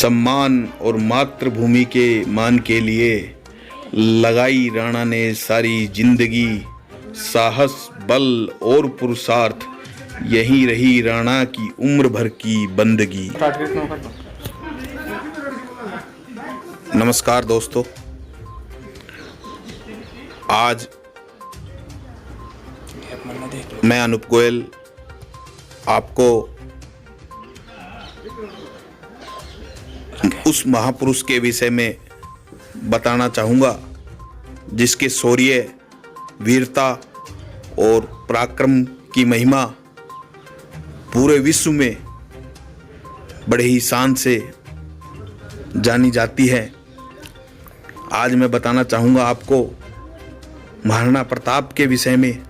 सम्मान और मातृभूमि के मान के लिए लगाई राणा ने सारी जिंदगी। साहस, बल और पुरुषार्थ, यही रही राणा की उम्र भर की बंदगी। नमस्कार दोस्तों, आज मैं अनूप गोयल आपको उस महापुरुष के विषय में बताना चाहूँगा जिसके शौर्य, वीरता और पराक्रम की महिमा पूरे विश्व में बड़े ही शान से जानी जाती है। आज मैं बताना चाहूँगा आपको महाराणा प्रताप के विषय में,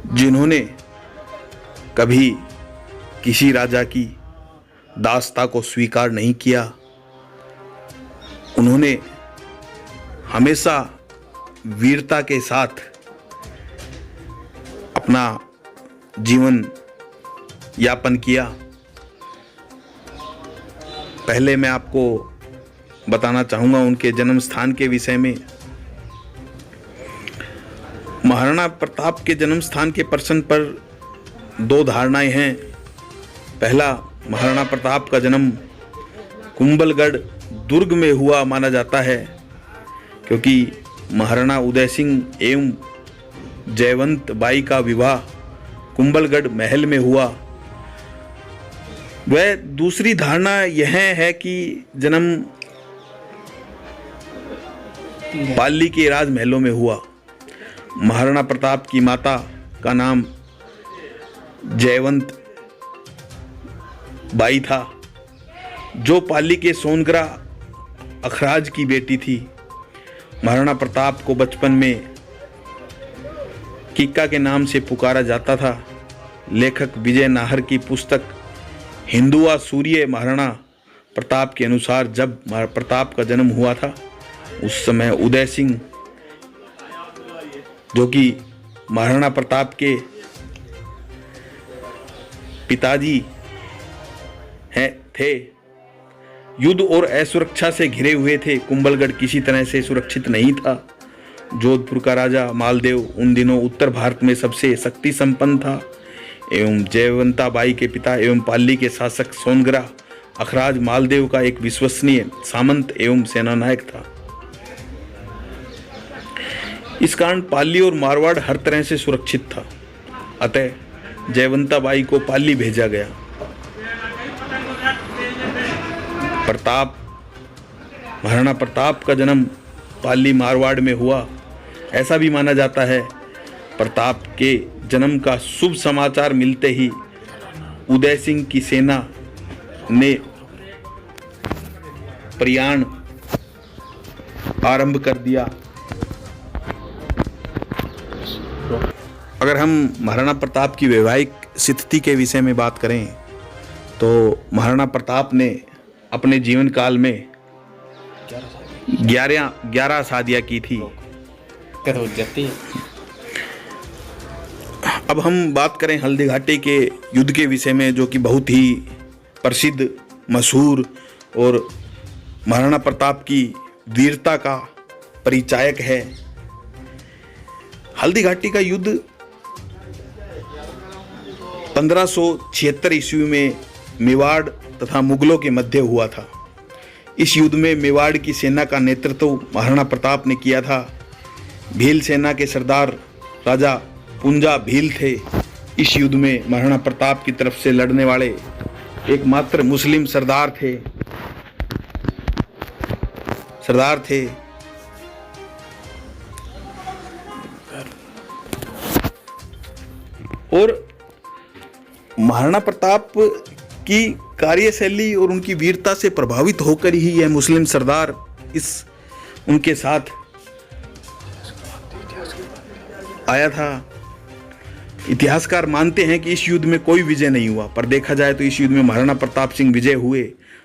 जिन्होंने कभी किसी राजा की दासता को स्वीकार नहीं किया। उन्होंने हमेशा वीरता के साथ अपना जीवन यापन किया। पहले मैं आपको बताना चाहूँगा उनके जन्म स्थान के विषय में। महाराणा प्रताप के जन्म स्थान के प्रश्न पर दो धारणाएं हैं। पहला, महाराणा प्रताप का जन्म कुंभलगढ़ दुर्ग में हुआ माना जाता है, क्योंकि महाराणा उदय सिंह एवं जयवंत बाई का विवाह कुंभलगढ़ महल में हुआ। वह दूसरी धारणा यह है कि जन्म पाली के राजमहलों में हुआ। महाराणा प्रताप की माता का नाम जयवंत बाई था, जो पाली के सोनगरा अखराज की बेटी थी। महाराणा प्रताप को बचपन में किक्का के नाम से पुकारा जाता था। लेखक विजय नाहर की पुस्तक हिंदुआ सूर्य महाराणा प्रताप के अनुसार जब प्रताप का जन्म हुआ था, उस समय उदय सिंह, जो कि महाराणा प्रताप के पिताजी थे, युद्ध और असुरक्षा से घिरे हुए थे। कुंभलगढ़ किसी तरह से सुरक्षित नहीं था। जोधपुर का राजा मालदेव उन दिनों उत्तर भारत में सबसे शक्ति संपन्न था एवं जयवंता बाई के पिता एवं पाली के शासक सोनगरा अखराज मालदेव का एक विश्वसनीय सामंत एवं सेनानायक था। इस कारण पाली और मारवाड़ हर तरह से सुरक्षित था। अतः जयवंता बाई को पाली भेजा गया। महाराणा प्रताप का जन्म पाली मारवाड़ में हुआ। ऐसा भी माना जाता है प्रताप के जन्म का शुभ समाचार मिलते ही उदय सिंह की सेना ने प्रयाण आरंभ कर दिया। अगर हम महाराणा प्रताप की वैवाहिक स्थिति के विषय में बात करें तो महाराणा प्रताप ने अपने जीवन काल में 11 शादियां की थी। अब हम बात करें हल्दी घाटी के युद्ध के विषय में, जो कि बहुत ही प्रसिद्ध, मशहूर और महाराणा प्रताप की वीरता का परिचायक है। हल्दी घाटी का युद्ध 1576 ईस्वी में मेवाड़ तथा मुगलों के मध्य हुआ था। इस युद्ध में मेवाड़ की सेना का नेतृत्व महाराणा प्रताप ने किया था। भील सेना के सरदार राजा पुंजा भील थे। इस युद्ध में महाराणा प्रताप की तरफ से लड़ने वाले एकमात्र मुस्लिम सरदार थे। और महाराणा प्रताप की कार्यशैली और उनकी वीरता से प्रभावित होकर ही यह मुस्लिम सरदार उनके साथ आया था। इतिहासकार मानते हैं कि इस युद्ध में कोई विजय नहीं हुआ, पर देखा जाए तो इस युद्ध में महाराणा प्रताप सिंह विजय हुए।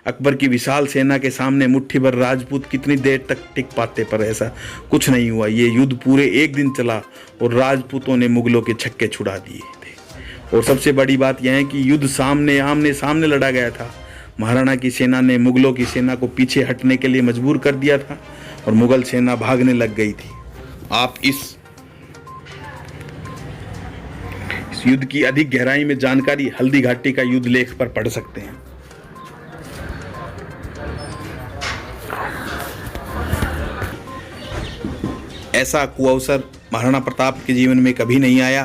अकबर की विशाल सेना के सामने मुट्ठी भर राजपूत कितनी देर तक टिक पाते, पर ऐसा कुछ नहीं हुआ। ये युद्ध पूरे 1 दिन चला और राजपूतों ने मुगलों के छक्के छुड़ा दिए थे। और सबसे बड़ी बात यह है कि युद्ध आमने सामने लड़ा गया था। महाराणा की सेना ने मुगलों की सेना को पीछे हटने के लिए मजबूर कर दिया था और मुगल सेना भागने लग गई थी। आप इस युद्ध की अधिक गहराई में जानकारी हल्दी घाटी का युद्ध लेख पर पढ़ सकते हैं। ऐसा कुअवसर महाराणा प्रताप के जीवन में कभी नहीं आया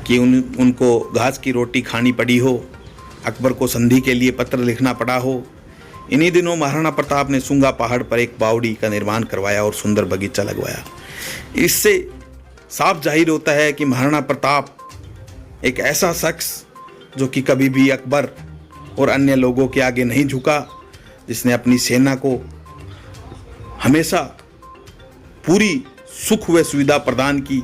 कि उनको घास की रोटी खानी पड़ी हो, अकबर को संधि के लिए पत्र लिखना पड़ा हो। इन्हीं दिनों महाराणा प्रताप ने सुंगा पहाड़ पर एक बावड़ी का निर्माण करवाया और सुंदर बगीचा लगवाया। इससे साफ जाहिर होता है कि महाराणा प्रताप एक ऐसा शख्स जो कि कभी भी अकबर और अन्य लोगों के आगे नहीं झुका, जिसने अपनी सेना को हमेशा पूरी सुख व सुविधा प्रदान की।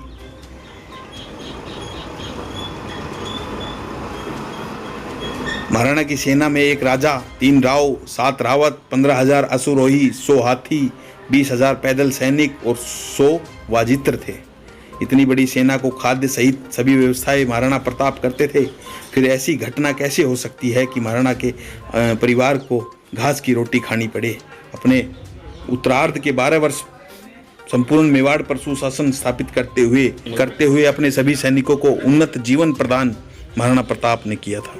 महाराणा की सेना में एक राजा, 3 राव, 7 रावत, 15,000 अश्वरोही, 100 हाथी, 20,000 पैदल सैनिक और 100 वाजित्र थे। इतनी बड़ी सेना को खाद्य सहित सभी व्यवस्थाएं महाराणा प्रताप करते थे। फिर ऐसी घटना कैसे हो सकती है कि महाराणा के परिवार को घास की रोटी खानी पड़े। अपने उत्तरार्ध के 12 वर्ष संपूर्ण मेवाड़ पर सुशासन स्थापित करते हुए अपने सभी सैनिकों को उन्नत जीवन प्रदान महाराणा प्रताप ने किया था।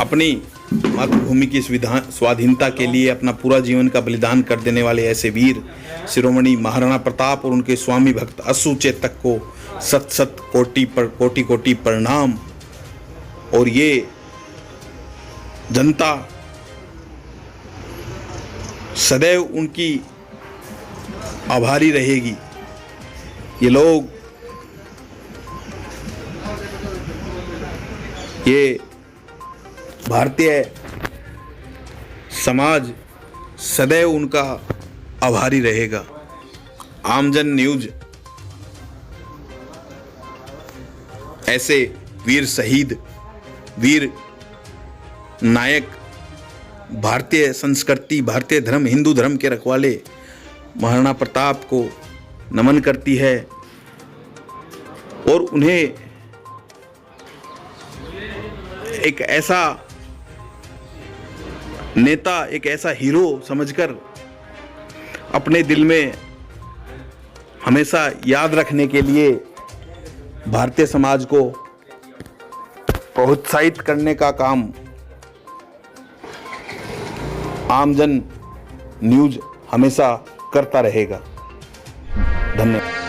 अपनी मातृभूमि की स्वाधीनता के लिए अपना पूरा जीवन का बलिदान कर देने वाले ऐसे वीर शिरोमणि महाराणा प्रताप और उनके स्वामी भक्त अश्रुचेतक को सत सत कोटि कोटि प्रणाम। और ये जनता सदैव उनकी आभारी रहेगी। ये लोग, ये भारतीय समाज सदैव उनका आभारी रहेगा। आमजन न्यूज ऐसे वीर शहीद, वीर नायक, भारतीय संस्कृति, भारतीय धर्म, हिंदू धर्म के रखवाले महाराणा प्रताप को नमन करती है और उन्हें एक ऐसा नेता, एक ऐसा हीरो समझकर अपने दिल में हमेशा याद रखने के लिए भारतीय समाज को प्रोत्साहित करने का काम आमजन न्यूज हमेशा करता रहेगा। धन्यवाद।